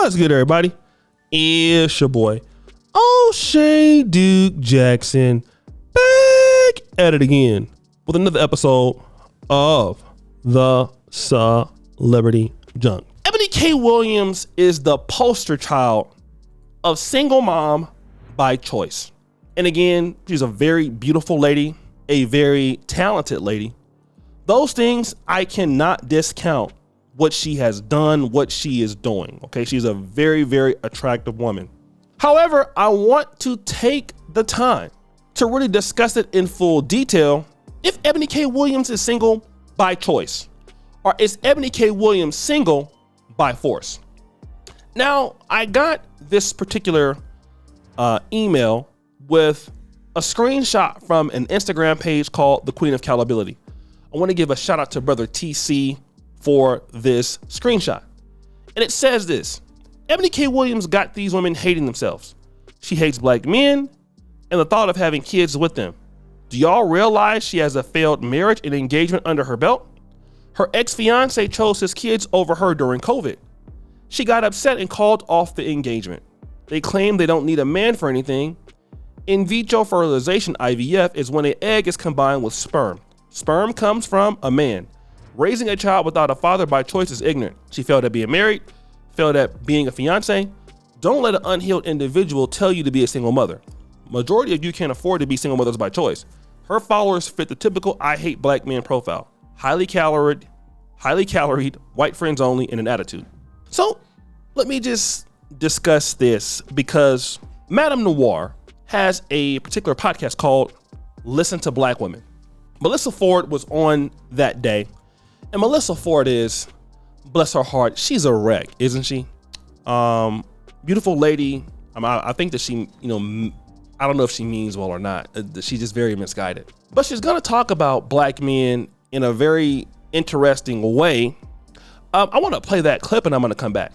What's good, everybody? It's your boy, O'Shea Duke Jackson, back at it again with another episode of the Celebrity Junk. Eboni K. Williams is the poster child of single mom by choice. And again, she's a very beautiful lady, a very talented lady. Those things I cannot discount what she has done, what she is doing. Okay, she's a very, very attractive woman. However, I want to take the time to really discuss it in full detail. If Eboni K. Williams is single by choice, or is Eboni K. Williams single by force? Now, I got this particular email with a screenshot from an Instagram page called The Queen of Calibility. I want to give a shout out to brother TC for this screenshot. And it says this: Eboni K. Williams got these women hating themselves. She hates black men and the thought of having kids with them. Do y'all realize she has a failed marriage and engagement under her belt? Her ex-fiance chose his kids over her during COVID. She got upset and called off the engagement. They claim they don't need a man for anything. In vitro fertilization, IVF, is when an egg is combined with sperm. Sperm comes from a man. Raising a child without a father by choice is ignorant. She failed at being married, failed at being a fiance. Don't let an unhealed individual tell you to be a single mother. Majority of you can't afford to be single mothers by choice. Her followers fit the typical I hate black men profile. Highly caloried, white friends only, and an attitude. So let me just discuss this because Madame Noir has a particular podcast called Listen to Black Women. Melissa Ford was on that day. And Melissa Ford is, bless her heart, she's a wreck, isn't she? Beautiful lady. I think that she, I don't know if she means well or not. She's just very misguided. But she's going to talk about black men in a very interesting way. I want to play that clip and I'm going to come back.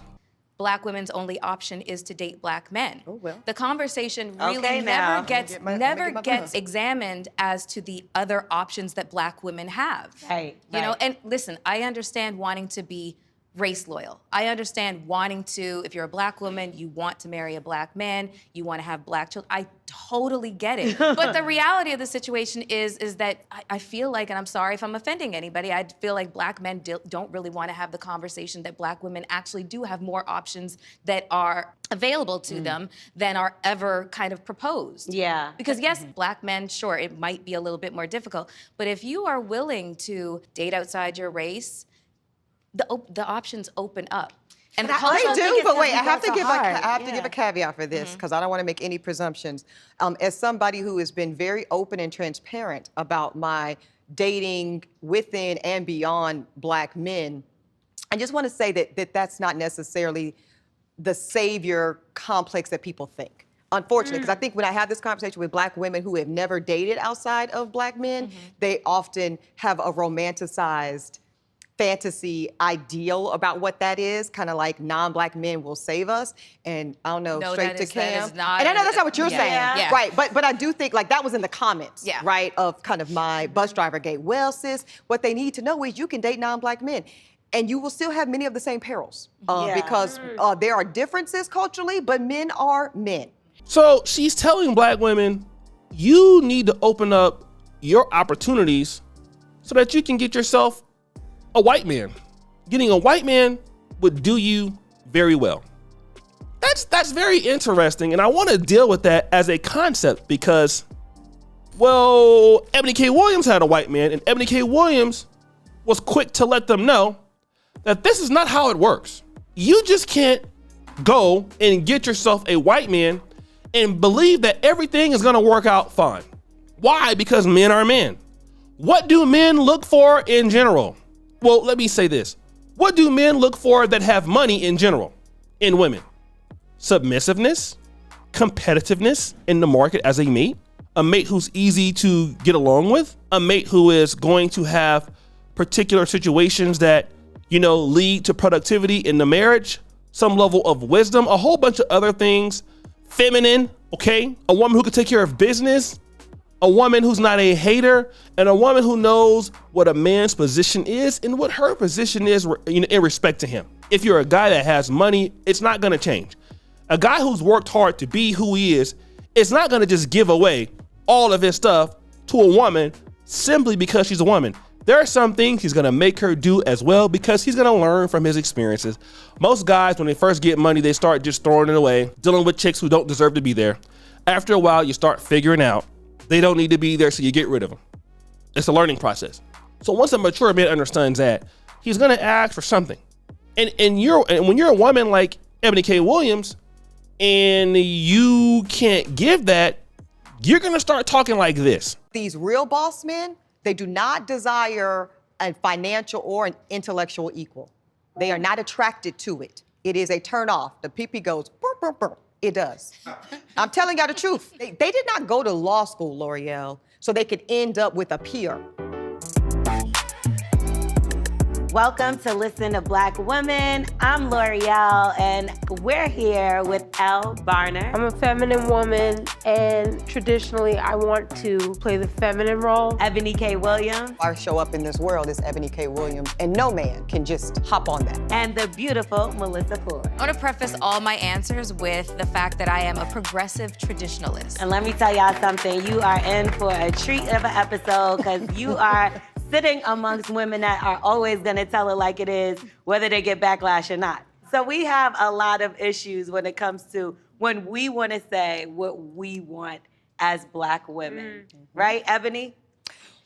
Black women's only option is to date black men. Oh, well. The conversation really never gets examined as to the other options that black women have. Right. You know, and listen, I understand wanting to be race loyal. I understand wanting to, if you're a black woman, you want to marry a black man, you want to have black children. I totally get it. But the reality of the situation is that I feel like, and I'm sorry if I'm offending anybody, I feel like black men don't really want to have the conversation that black women actually do have more options that are available to them than are ever kind of proposed. Yeah. Because yes, black men, sure, it might be a little bit more difficult, but if you are willing to date outside your race, the options open up. And I do, but wait, I have to give a caveat for this because I don't want to make any presumptions. As somebody who has been very open and transparent about my dating within and beyond black men, I just want to say that that's not necessarily the savior complex that people think. Unfortunately, because I think when I have this conversation with black women who have never dated outside of black men, they often have a romanticized fantasy ideal about what that is, kind of like non-black men will save us, and I don't know, straight to Cam. And I know that's not what you're saying, right? But I do think like that was in the comments, right, of kind of my bus driver gate. Well, sis, what they need to know is you can date non-black men, and you will still have many of the same perils because there are differences culturally, but men are men. So she's telling black women, you need to open up your opportunities so that you can get yourself a white man. Getting a white man would do you very well. That's very interesting, and I want to deal with that as a concept because, well, Eboni K. Williams had a white man, and Eboni K. Williams was quick to let them know that this is not how it works. You just can't go and get yourself a white man and believe that everything is going to work out fine. Why? Because men are men. What do men look for in general? Well, let me say this. What do men look for that have money in general in women? Submissiveness, competitiveness in the market as a mate who's easy to get along with, a mate who is going to have particular situations that, lead to productivity in the marriage, some level of wisdom, a whole bunch of other things, feminine, okay? A woman who can take care of business, A woman who's not a hater, and a woman who knows what a man's position is and what her position is in respect to him. If you're a guy that has money, it's not gonna change. A guy who's worked hard to be who he is not gonna just give away all of his stuff to a woman simply because she's a woman. There are some things he's gonna make her do as well because he's gonna learn from his experiences. Most guys, when they first get money, they start just throwing it away, dealing with chicks who don't deserve to be there. After a while, you start figuring out they don't need to be there, so you get rid of them. It's a learning process. So once a mature man understands that, he's gonna ask for something. And when you're a woman like Eboni K. Williams, and you can't give that, you're gonna start talking like this. These real boss men, they do not desire a financial or an intellectual equal. They are not attracted to it. It is a turn off. The pee-pee goes, burr, burr, burr. It does. I'm telling y'all the truth. They did not go to law school, L'Oreal, so they could end up with a peer. Welcome to Listen to Black Women. I'm L'Oreal, and we're here with Elle Barner. I'm a feminine woman, and traditionally, I want to play the feminine role. Eboni K. Williams. Our show up in this world is Eboni K. Williams, and no man can just hop on that. And the beautiful Melissa Ford. I want to preface all my answers with the fact that I am a progressive traditionalist. And let me tell y'all something, you are in for a treat of an episode, because you are sitting amongst women that are always gonna tell it like it is, whether they get backlash or not. So we have a lot of issues when it comes to when we wanna say what we want as Black women. Right, Eboni?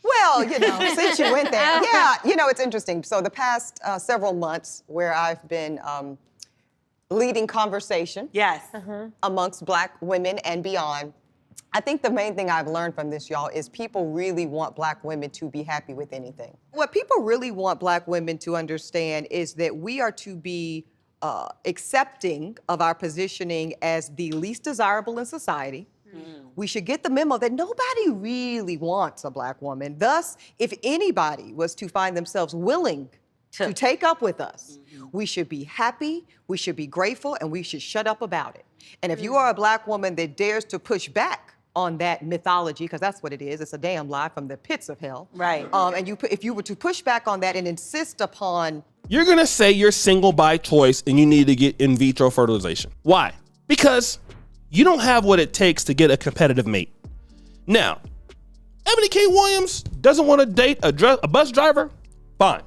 Well, since you went there, yeah, it's interesting. So the past several months where I've been leading conversation Yes. amongst Black women and beyond, I think the main thing I've learned from this, y'all, is people really want Black women to be happy with anything. What people really want Black women to understand is that we are to be accepting of our positioning as the least desirable in society. We should get the memo that nobody really wants a Black woman. Thus, if anybody was to find themselves willing to take up with us, we should be happy, we should be grateful, and we should shut up about it. And if you are a Black woman that dares to push back on that mythology, because that's what it is, it's a damn lie from the pits of hell. Right. And if you were to push back on that and insist upon... You're gonna say you're single by choice and you need to get in vitro fertilization. Why? Because you don't have what it takes to get a competitive mate. Now, Eboni K. Williams doesn't want to date a bus driver? Fine.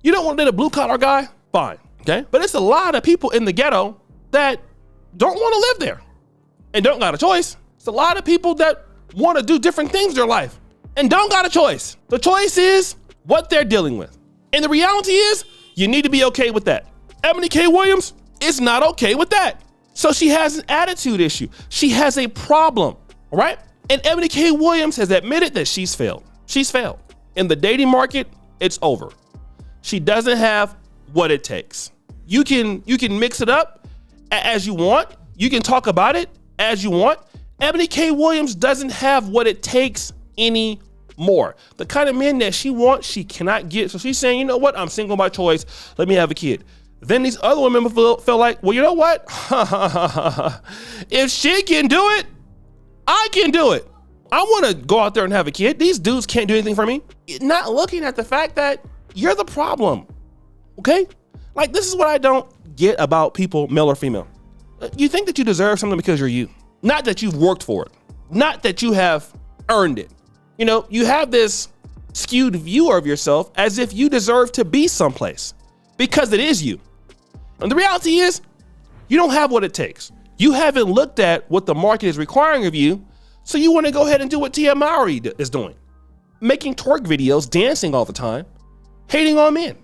You don't want to date a blue collar guy? Fine, okay? But it's a lot of people in the ghetto that don't want to live there and don't got a choice. It's a lot of people that want to do different things in their life and don't got a choice. The choice is what they're dealing with. And the reality is you need to be okay with that. Eboni K. Williams is not okay with that. So she has an attitude issue. She has a problem, all right? And Eboni K. Williams has admitted that she's failed. She's failed. In the dating market, it's over. She doesn't have what it takes. You can mix it up as you want. You can talk about it as you want. Eboni K. Williams doesn't have what it takes anymore. The kind of men that she wants, she cannot get. So she's saying, you know what? I'm single by choice. Let me have a kid. Then these other women feel like, well, you know what? If she can do it, I can do it. I want to go out there and have a kid. These dudes can't do anything for me. Not looking at the fact that you're the problem, okay? Like, this is what I don't get about people, male or female. You think that you deserve something because you're you. Not that you've worked for it. Not that you have earned it. You have this skewed view of yourself as if you deserve to be someplace because it is you. And the reality is you don't have what it takes. You haven't looked at what the market is requiring of you, so you want to go ahead and do what Tia Mowry is doing. Making twerk videos, dancing all the time, hating on men.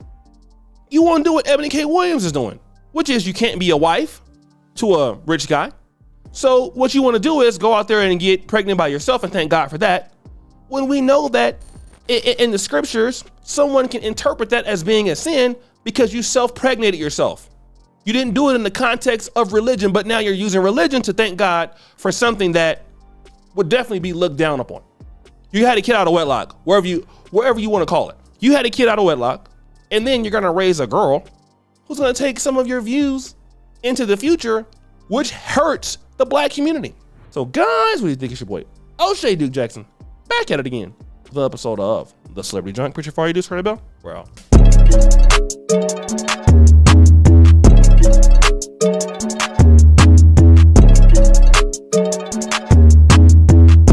You want to do what Eboni K. Williams is doing, which is you can't be a wife to a rich guy. So what you want to do is go out there and get pregnant by yourself and thank God for that. When we know that in the scriptures, someone can interpret that as being a sin because you self-pregnated yourself. You didn't do it in the context of religion, but now you're using religion to thank God for something that would definitely be looked down upon. You had a kid out of wedlock, wherever you want to call it. You had a kid out of wedlock, and then you're going to raise a girl who's going to take some of your views into the future, which hurts the Black community. So guys, what do you think is your boy? O'Shea Duke Jackson. back at it again with an episode of The Celebrity Junk. Appreciate for all you do, Scotty Bell. We're out.